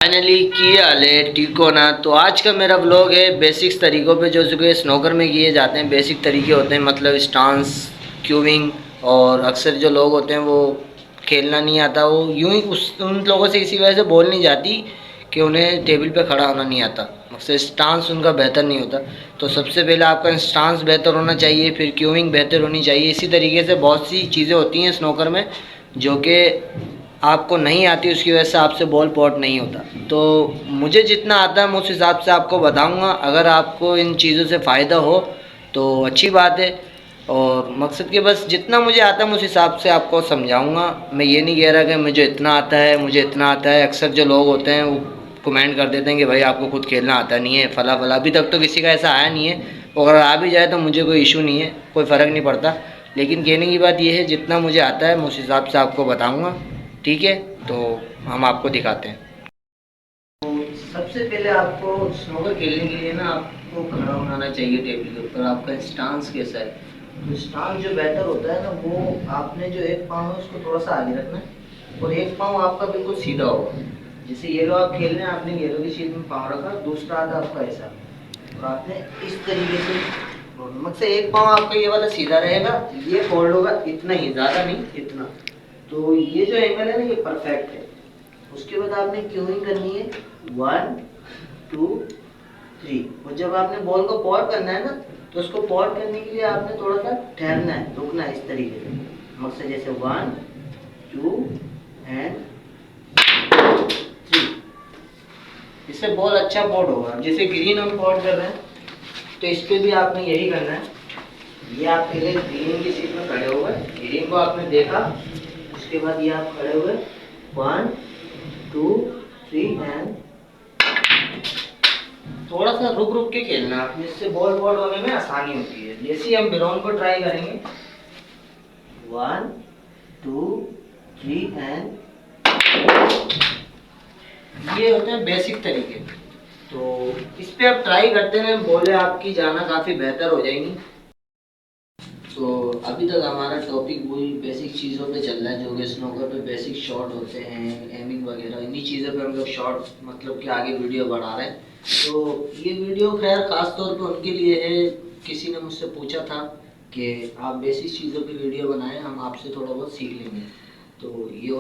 Finally किए आले ठीक हो ना। तो आज का मेरा व्लॉग है बेसिक्स तरीक़ों पे जो स्नोकर में किए जाते हैं। बेसिक तरीके होते हैं, मतलब स्टांस, क्यूविंग। और अक्सर जो लोग होते हैं वो खेलना नहीं आता, वो यूं ही उन लोगों से इसी वजह से बोल नहीं जाती कि उन्हें टेबल पे खड़ा होना नहीं आता, मकसद स्टांस उनका बेहतर नहीं होता। तो सबसे पहले आपका स्टांस बेहतर होना चाहिए, फिर क्यूविंग बेहतर होनी चाहिए। इसी तरीके से बहुत सी चीज़ें होती हैं स्नोकर में जो कि आपको नहीं आती, उसकी वजह से आपसे बॉल पॉट नहीं होता। तो मुझे जितना आता है मैं उस हिसाब से आपको बताऊंगा। अगर आपको इन चीज़ों से फ़ायदा हो तो अच्छी बात है, और मकसद कि बस जितना मुझे आता है मैं उस हिसाब से आपको समझाऊंगा। मैं ये नहीं कह रहा कि मुझे इतना आता है, मुझे इतना आता है। अक्सर जो लोग होते हैं वो कमेंट कर देते हैं कि भाई आपको खुद खेलना आता नहीं है, फला फला। अभी तक तो किसी का ऐसा आया नहीं है, और अगर आ भी जाए तो मुझे कोई इशू नहीं है, कोई फ़र्क नहीं पड़ता। लेकिन कहने की बात यह है, जितना मुझे आता है मैं उस हिसाब से आपको बताऊँगा। ठीक है, तो हम आपको दिखाते हैं। तो सबसे पहले आपको स्नोकर खेलने के लिए ना आपको खड़ा होना चाहिए टेबल के ऊपर। आपका स्टांस कैसा है? तो स्टांस जो बेहतर होता है ना, वो आपने जो एक पाँव है उसको थोड़ा सा आगे रखना है, और एक पाँव आपका बिल्कुल सीधा होगा। जैसे ये लो आप खेल रहे हैं, आपने ये लो की शीट में पाँव रखा, दूसरा हाथ आपका ऐसा, और आपने इस तरीके से मत से एक पाँव आपका ये वाला सीधा रहेगा, ये फोल्ड होगा, इतना ही, ज़्यादा नहीं, इतना। तो ये जो एंगल है ना, ये परफेक्ट है। उसके बाद आपने क्यूइंग करनी है 1 2 3, और जब आपने बॉल को पॉट करना है ना, तो उसको पॉट करने के लिए आपने थोड़ा सा ठहरना है, रुकना है इस तरीके से। मकसद जैसे 1 2 एंड 3, इससे बॉल अच्छा पॉट होगा। जैसे ग्रीन हम पॉट कर रहे हैं तो इस पे भी आपने यही करना है। ये आप पहले ग्रीन की सीट में खड़े हो गए, ग्रीन को आपने देखा, उसके बाद ये आप खड़े हुए 1 2 3 एंड थोड़ा सा रुक रुक के खेलना है, जिससे बॉल बॉल होने में आसानी होती है। जैसे ही हम बिरौन को ट्राई करेंगे 1 2 3 एंड, ये होते हैं बेसिक तरीके। तो इस पे आप ट्राई करते हैं, बॉलें आपकी जाना काफ़ी बेहतर हो जाएंगी। तो अभी तक हमारा टॉपिक वही बेसिक चीज़ों पे चल रहा है, जो कि स्नोकर पे बेसिक शॉट होते हैं, एमिंग वगैरह, इन्हीं चीज़ों पे हम लोग शॉट मतलब कि आगे वीडियो बढ़ा रहे हैं। तो ये वीडियो खैर ख़ास तौर पे उनके लिए है। किसी ने मुझसे पूछा था कि आप बेसिक चीज़ों पे वीडियो बनाएं, हम आपसे थोड़ा बहुत सीख लेंगे। तो ये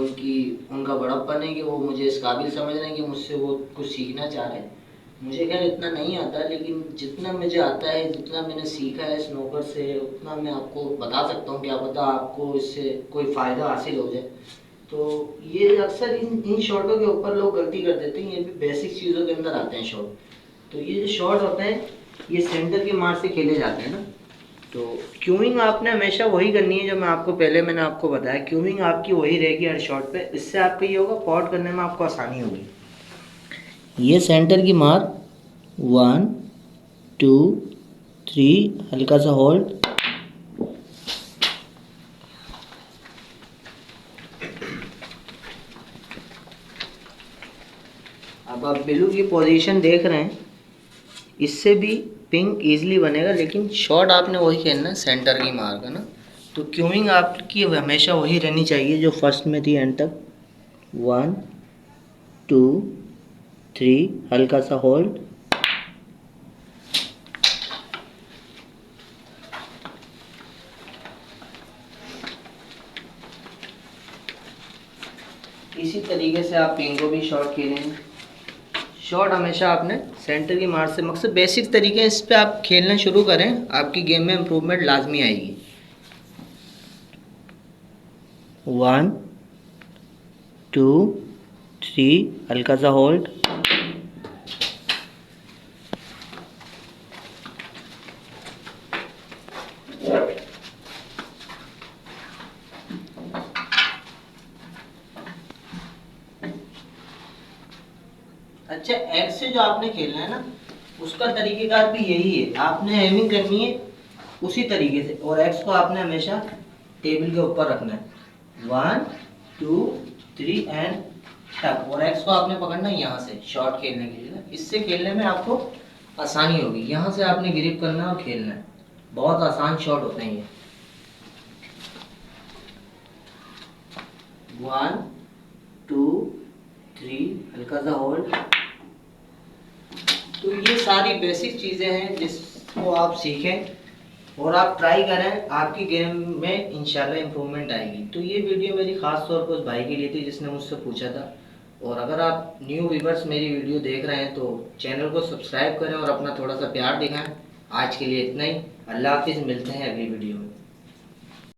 उनका बड़प्पन है कि वो मुझे इस काबिल समझ रहे हैं कि मुझसे वो कुछ सीखना चाह रहे हैं। मुझे खैर इतना नहीं आता, लेकिन जितना मुझे आता है, जितना मैंने सीखा है स्नोकर से, उतना मैं आपको बता सकता हूँ। क्या पता आपको इससे कोई फ़ायदा हासिल हो जाए। तो ये अक्सर इन शॉटों के ऊपर लोग गलती कर देते हैं, ये भी बेसिक चीज़ों के अंदर आते हैं शॉट। तो ये जो शॉट होते हैं ये सेंटर की मार से खेले जाते हैं ना। तो क्यूइंग आपने हमेशा वही करनी है जो मैंने आपको बताया। क्यूइंग आपकी वही रहेगी हर शॉट पे। इससे आपका ये होगा, पॉट करने में आपको आसानी होगी। ये सेंटर की मार 1 2 3, हल्का सा होल्ड, अब आप ब्लू की पोजीशन देख रहे हैं, इससे भी पिंक इजीली बनेगा, लेकिन शॉट आपने वही खेलना है सेंटर की मार का ना। तो क्यूइंग आपकी हमेशा वही रहनी चाहिए जो फर्स्ट में थी एंड तक। 1 2 3, हल्का सा होल्ड, इसी तरीके से आप पिंक को भी शॉट खेलेंगे। शॉट हमेशा आपने सेंटर की मार से, मकसद बेसिक तरीके इस पे आप खेलना शुरू करें, आपकी गेम में इम्प्रूवमेंट लाजमी आएगी। 1 2 3, हल्का सा होल्ड, अच्छा एक्स से जो आपने खेलना है ना, उसका तरीकेकार भी यही है। आपने एमिंग करनी है उसी तरीके से, और एक्स को आपने हमेशा टेबल के ऊपर रखना है। 1 2 3 एंड टक, और एक्स को आपने पकड़ना है यहाँ से शॉट खेलने के लिए ना। इससे खेलने में आपको आसानी होगी। यहाँ से आपने ग्रिप करना है और खेलना है, बहुत आसान शॉट होते हैं ये। 1 2 3, हल्का सा होल्ड। तो ये सारी बेसिक चीज़ें हैं जिसको आप सीखें और आप ट्राई करें, आपकी गेम में इंशाल्लाह इम्प्रूवमेंट आएगी। तो ये वीडियो मेरी ख़ास तौर पर उस भाई के लिए थी जिसने मुझसे पूछा था। और अगर आप न्यू व्यूवर्स मेरी वीडियो देख रहे हैं तो चैनल को सब्सक्राइब करें और अपना थोड़ा सा प्यार दिखाएं। आज के लिए इतना ही। अल्लाह हाफिज़, मिलते हैं अगली वीडियो में।